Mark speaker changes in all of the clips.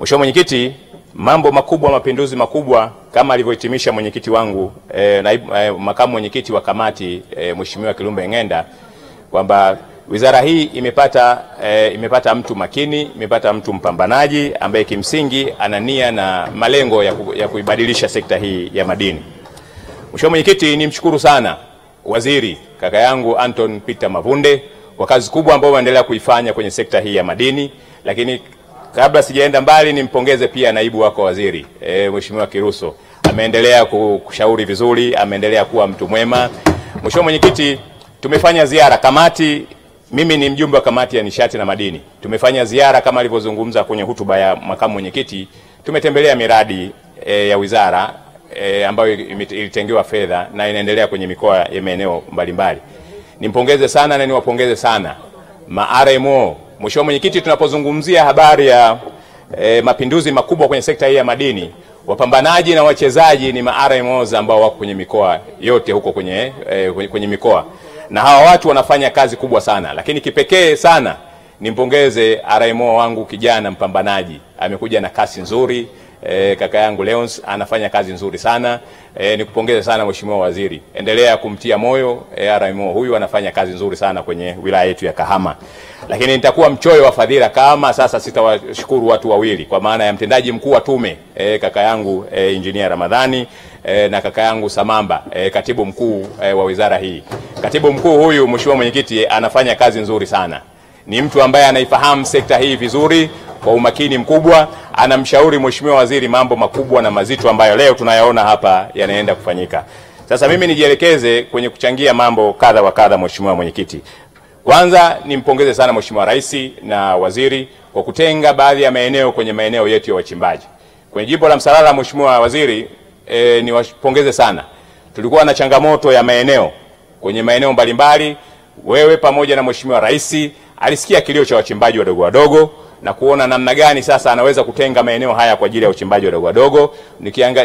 Speaker 1: Mheshimiwa Mwenyekiti, mambo makubwa, mapinduzi makubwa kama alivyohitimisha mwenyekiti wangu makamu mwenyekiti wa kamati Mheshimiwa Kilumbe Ng'enda, kwamba wizara hii imepata mtu makini, imepata mtu mpambanaji ambaye kimsingi ana nia na malengo ya kuibadilisha sekta hii ya madini. Mheshimiwa Mwenyekiti, nimshukuru sana waziri kaka yangu Anton Peter Mavunde kwa kazi kubwa ambayo anaendelea kuifanya kwenye sekta hii ya madini, lakini kabla sijaenda mbali nimpongeze pia naibu wako waziri Mheshimiwa Kiruso. Ameendelea kushauri vizuri, ameendelea kuwa mtu mwema. Mheshimiwa Mwenyekiti, tumefanya ziara kamati, mimi ni mjumbe wa kamati ya nishati na madini. Tumefanya ziara kama alivyozungumza kwenye hotuba ya makamu mwenyekiti. Tumetembelea miradi ya wizara ambayo ilitengewa fedha na inaendelea kwenye mikoa ya maeneo mbalimbali. Nimpongeze sana na niwapongeze sana ma-RMO. Mheshimiwa Mwenyekiti, tunapozungumzia habari ya mapinduzi makubwa kwenye sekta hii ya madini, wapambanaji na wachezaji ni ma-RMOs ambao wako kwenye mikoa yote huko kwenye mikoa. Na hawa watu wanafanya kazi kubwa sana, lakini kipekee sana nimpongeze RMO wangu kijana mpambanaji. Amekuja na kasi nzuri, kaka yangu Leons anafanya kazi nzuri sana. Nikupongeze sana Mheshimiwa Waziri. Endelea kumtia moyo RMO huyu, anafanya kazi nzuri sana kwenye wilaya yetu ya Kahama. Lakini nitakuwa mchoyo wa fadhila kama sasa sitawashukuru watu wawili, kwa maana ya mtendaji mkuu wa tume kaka yangu Engineer Ramadhani na kaka yangu Samamba katibu mkuu wa wizara hii. Katibu mkuu huyu Mheshimiwa Mwenyekiti anafanya kazi nzuri sana. Ni mtu ambaye anaifahamu sekta hii vizuri kwa umakini mkubwa, anamshauri Mheshimiwa Waziri mambo makubwa na mazito ambayo leo tunayaona hapa yanaenda kufanyika. Sasa mimi nijielekeze kwenye kuchangia mambo kadha wa kadha. Mheshimiwa Mwenyekiti, kwanza nimpongeze sana Mheshimiwa Rais na Waziri kwa kutenga baadhi ya maeneo kwenye maeneo yetu ya wachimbaji. Kwenye jimbo la Msalala, Mheshimiwa Waziri, niwapongeze sana. Tulikuwa na changamoto ya maeneo kwenye maeneo mbalimbali. Wewe pamoja na Mheshimiwa Rais alisikia kilio cha wachimbaji wadogo wadogo na kuona namna gani sasa anaweza kutenga maeneo haya kwa ajili ya uchimbaji wadogo wadogo.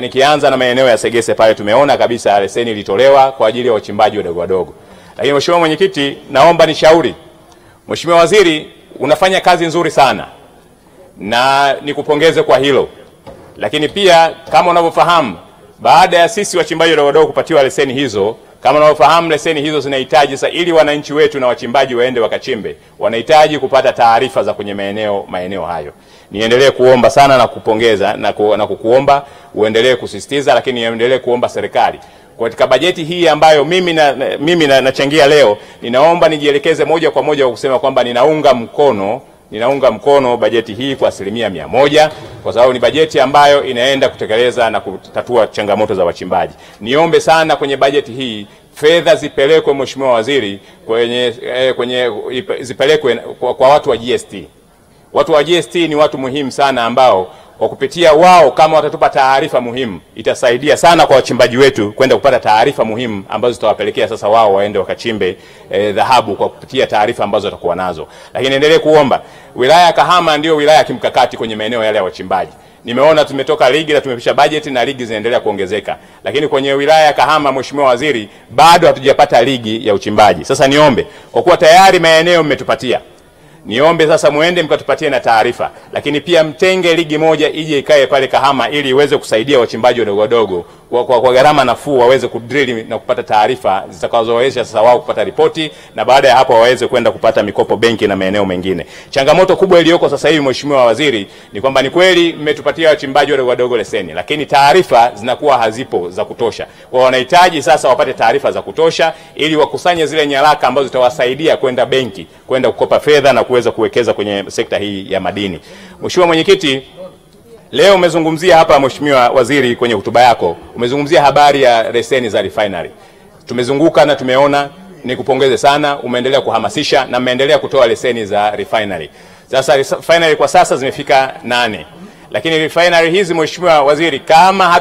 Speaker 1: Nikianza na maeneo ya Segese pale, tumeona kabisa leseni ilitolewa kwa ajili ya wachimbaji wadogo wadogo. Lakini Mheshimiwa Mwenyekiti, naomba nishauri Mheshimiwa Waziri, unafanya kazi nzuri sana na nikupongeze kwa hilo. Lakini pia kama unavyofahamu, baada ya sisi wachimbaji wadogo wadogo kupatiwa leseni hizo, kama unavyofahamu leseni hizo zinahitaji sasa, ili wananchi wetu na wachimbaji waende wakachimbe, wanahitaji kupata taarifa za kwenye maeneo hayo. Niendelee kuomba sana na kupongeza na kukuomba uendelee kusisitiza, lakini niendelee kuomba serikali katika bajeti hii ambayo mimi nachangia leo, ninaomba nijielekeze moja kwa moja kwa kusema kwamba ninaunga mkono bajeti hii kwa 100%, kwa sababu ni bajeti ambayo inaenda kutekeleza na kutatua changamoto za wachimbaji. Niombe sana kwenye bajeti hii fedha zipelekwe Mheshimiwa Waziri zipelekwe kwa watu wa GST. Watu wa GST ni watu muhimu sana ambao kwa kupitia wao kama watatupa taarifa muhimu, itasaidia sana kwa wachimbaji wetu kwenda kupata taarifa muhimu ambazo zitawapelekea sasa wao waende wakachimbe dhahabu kwa kupitia taarifa ambazo watakuwa nazo. Lakini endelee kuomba, wilaya ya Kahama ndio wilaya ya kimkakati kwenye maeneo yale ya wachimbaji. Nimeona tumetoka ligi na tumepisha bajeti na ligi zinaendelea kuongezeka. Lakini kwenye wilaya ya Kahama, Mheshimiwa Waziri, bado hatujapata ligi ya uchimbaji. Sasa niombe, kwa kuwa tayari maeneo mmetupatia, niombe sasa muende mkatupatie na taarifa, lakini pia mtenge ligi moja ije ikae pale Kahama ili iweze kusaidia wachimbaji wadogo wadogo kwa gharama nafuu, waweze kudrill na kupata taarifa zitakazowezesha sasa wao kupata ripoti, na baada ya hapo waweze kwenda kupata mikopo benki na maeneo mengine. Changamoto kubwa iliyoko sasa hivi Mheshimiwa Waziri ni kwamba ni kweli mmetupatia wachimbaji wadogo wadogo leseni, lakini taarifa zinakuwa hazipo za kutosha. Kwa wanahitaji sasa wapate taarifa za kutosha ili wakusanye zile nyaraka ambazo zitawasaidia kwenda benki, kwenda kukopa fedha na kuweza kuwekeza kwenye sekta hii ya madini. Mheshimiwa Mwenyekiti, leo umezungumzia hapa Mheshimiwa Waziri kwenye hotuba yako, umezungumzia habari ya leseni za refinery. Tumezunguka na tumeona, nikupongeze sana, umeendelea kuhamasisha na umeendelea kutoa leseni za refinery. Sasa refinery kwa sasa zimefika 8. Lakini refinery hizi Mheshimiwa Waziri, kama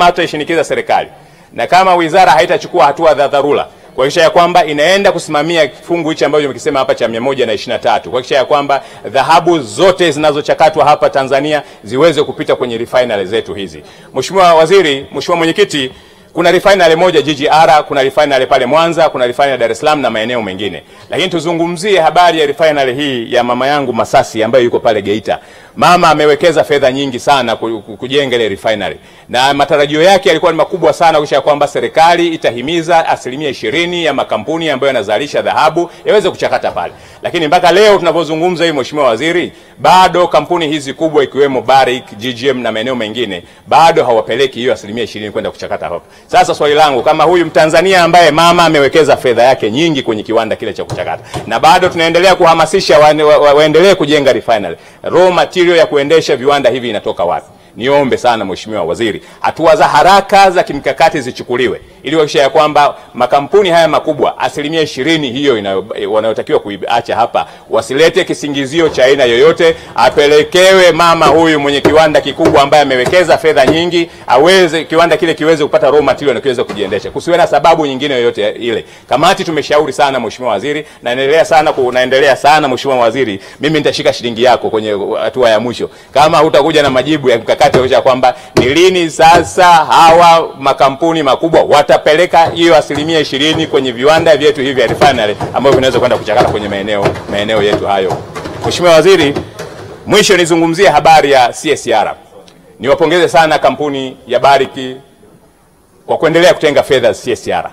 Speaker 1: hatutaishinikiza serikali na kama wizara haitachukua hatua za dharura kuhakikisha ya kwamba inaenda kusimamia kifungu hichi ambacho nimekisema hapa cha 123, kuhakikisha ya kwamba dhahabu zote zinazochakatwa hapa Tanzania ziweze kupita kwenye refinery zetu hizi. Mheshimiwa Waziri, Mheshimiwa Mwenyekiti, Kuna refinery moja GGR, kuna refinery pale Mwanza, kuna refinery Dar es Salaam na maeneo mengine. Lakini tuzungumzie habari ya refinery hii ya mama yangu Masasi ambayo yuko pale Geita. Mama amewekeza fedha nyingi sana kujenga ile refinery. Na matarajio yake yalikuwa ni makubwa sana kisha kwamba serikali itahimiza 20% ya makampuni ambayo yanazalisha dhahabu yaweze kuchakata pale. Lakini mpaka leo tunapozungumza hivi Mheshimiwa Waziri, bado kampuni hizi kubwa ikiwemo Barrick, GGM na maeneo mengine bado hawapeleki hiyo 20% kwenda kuchakata hapo. Sasa swali langu, kama huyu Mtanzania ambaye mama amewekeza fedha yake nyingi kwenye kiwanda kile cha kuchakata na bado tunaendelea kuhamasisha waendelee kujenga refinery, raw material ya kuendesha viwanda hivi inatoka wapi? Niombe sana Mheshimiwa Waziri, hatua za haraka za kimkakati zichukuliwe ili kuhakikisha ya kwamba makampuni haya makubwa 20% hiyo wanayotakiwa kuiacha hapa wasilete kisingizio cha aina yoyote, apelekewe mama huyu mwenye kiwanda kikubwa ambaye amewekeza fedha nyingi, aweze kiwanda kile kiweze kupata raw material na kiweze kujiendesha. Kusiwe na sababu nyingine yoyote ile. Kamati tumeshauri sana Mheshimiwa Waziri, na naendelea sana Mheshimiwa Waziri, mimi nitashika shilingi yako kwenye hatua ya mwisho kama hutakuja na majibu ya mkakati ya kwamba ni lini sasa hawa makampuni makubwa watapeleka hiyo 20% kwenye viwanda vyetu hivi vya refinery ambavyo vinaweza kwenda kuchakata kwenye maeneo yetu hayo. Mheshimiwa Waziri, mwisho nizungumzie habari ya CSR. Niwapongeze sana kampuni ya Barrick kwa kuendelea kutenga fedha CSR.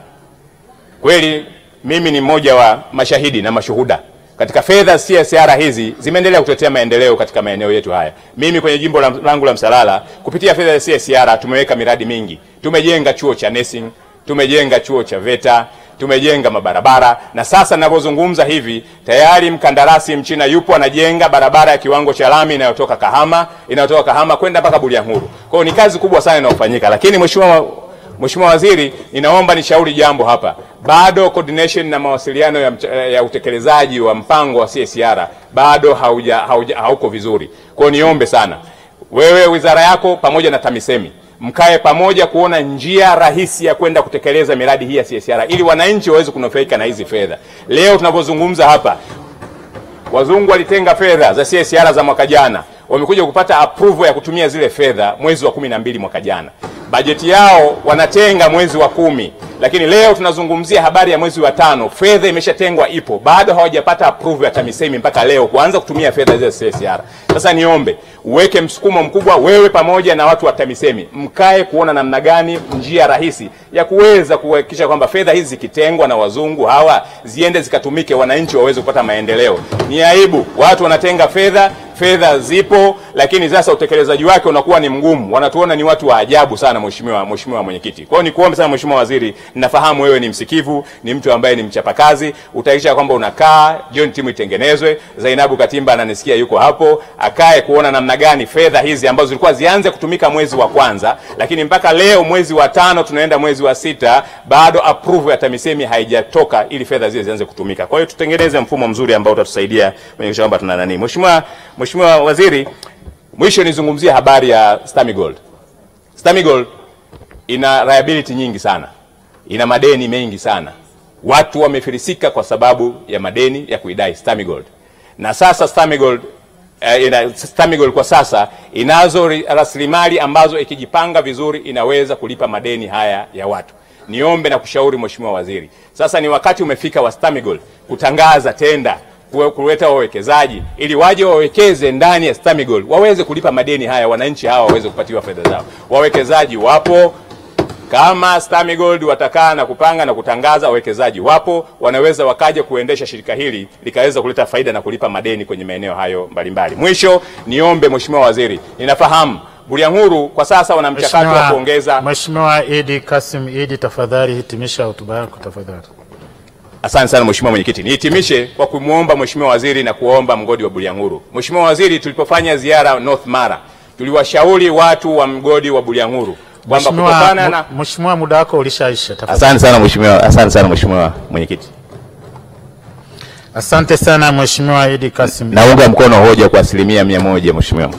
Speaker 1: Kweli mimi ni mmoja wa mashahidi na mashuhuda katika fedha CSR hizi zimeendelea kutetea maendeleo katika maeneo yetu haya. Mimi kwenye jimbo langu la Msalala kupitia fedha ya CSR tumeweka miradi mingi. Tumejenga chuo cha nursing, tumejenga chuo cha VETA, tumejenga mabarabara, na sasa ninapozungumza hivi tayari mkandarasi Mchina yupo anajenga barabara ya kiwango cha lami inayotoka Kahama kwenda mpaka Bulyanhulu. Kwa hiyo ni kazi kubwa sana inayofanyika. Lakini Mheshimiwa Waziri, ninaomba nishauri jambo hapa. Bado coordination na mawasiliano ya utekelezaji wa mpango wa CSR bado hauko vizuri. Kwa hiyo niombe sana wewe, wizara yako pamoja na TAMISEMI mkae pamoja kuona njia rahisi ya kwenda kutekeleza miradi hii ya CSR ili wananchi waweze kunufaika na hizi fedha. Leo tunapozungumza hapa, wazungu walitenga fedha za CSR za mwaka jana, wamekuja kupata approval ya kutumia zile fedha mwezi wa 12 mwaka jana. Bajeti yao wanatenga mwezi wa 10, lakini leo tunazungumzia habari ya mwezi wa 5. Fedha imeshatengwa ipo, bado hawajapata approval ya TAMISEMI mpaka leo kuanza kutumia fedha za CSR. Sasa niombe uweke msukumo mkubwa, wewe pamoja na watu wa TAMISEMI mkae kuona namna gani njia rahisi ya kuweza kuhakikisha kwamba fedha hizi zikitengwa na wazungu hawa ziende zikatumike, wananchi waweze kupata maendeleo. Ni aibu watu wanatenga fedha zipo, lakini sasa utekelezaji wake unakuwa ni mgumu. Wanatuona ni watu wa ajabu sana Mheshimiwa Mwenyekiti. Kwa hiyo nikuombe sana Mheshimiwa Waziri, ninafahamu wewe ni msikivu, ni mtu ambaye ni mchapakazi, utahakikisha kwamba unakaa jioni timu itengenezwe. Zainabu Katimba ananisikia yuko hapo, akae kuona namna gani fedha hizi ambazo zilikuwa zianze kutumika mwezi wa 1, lakini mpaka leo mwezi wa 5 tunaenda mwezi wa 6, bado approval ya TAMISEMI haijatoka ili fedha zile zianze kutumika. Kwa hiyo tutengeneze mfumo mzuri ambao utatusaidia kwenye kwamba tuna nani. Mheshimiwa Waziri, mwisho nizungumzia habari ya Stamigold. Stamigold ina liability nyingi sana, ina madeni mengi sana. Watu wamefilisika kwa sababu ya madeni ya kuidai Stamigold. Na sasa Stamigold kwa sasa inazo rasilimali ambazo ikijipanga vizuri inaweza kulipa madeni haya ya watu. Niombe na kushauri Mheshimiwa Waziri, sasa ni wakati umefika wa Stamigold kutangaza tenda, kuleta wawekezaji ili waje wawekeze ndani ya Stamigold, waweze kulipa madeni haya, wananchi hawa waweze kupatiwa fedha zao. Wawekezaji wapo, kama Stamigold watakaa na kupanga na kutangaza, wawekezaji wapo, wanaweza wakaje kuendesha shirika hili likaweza kuleta faida na kulipa madeni kwenye maeneo hayo mbalimbali. Mwisho niombe Mheshimiwa Waziri, ninafahamu Bulyanhulu kwa sasa wana mchakato wa kuongeza.
Speaker 2: Mheshimiwa Idi Kasim Idi, tafadhali hitimisha hotuba yako tafadhali.
Speaker 1: Asante sana Mheshimiwa Mwenyekiti. Nihitimishe kwa kumuomba Mheshimiwa Waziri na kuomba mgodi wa Bulyanhulu. Mheshimiwa Waziri, tulipofanya ziara North Mara, tuliwashauri watu wa mgodi wa Bulyanhulu kwamba kutokana na
Speaker 2: Mheshimiwa, muda wako ulishaisha tafadhali.
Speaker 1: Asante sana Mheshimiwa Mwenyekiti.
Speaker 2: Asante sana Mheshimiwa Idi Kasim.
Speaker 1: Naunga mkono hoja kwa 100% Mheshimiwa.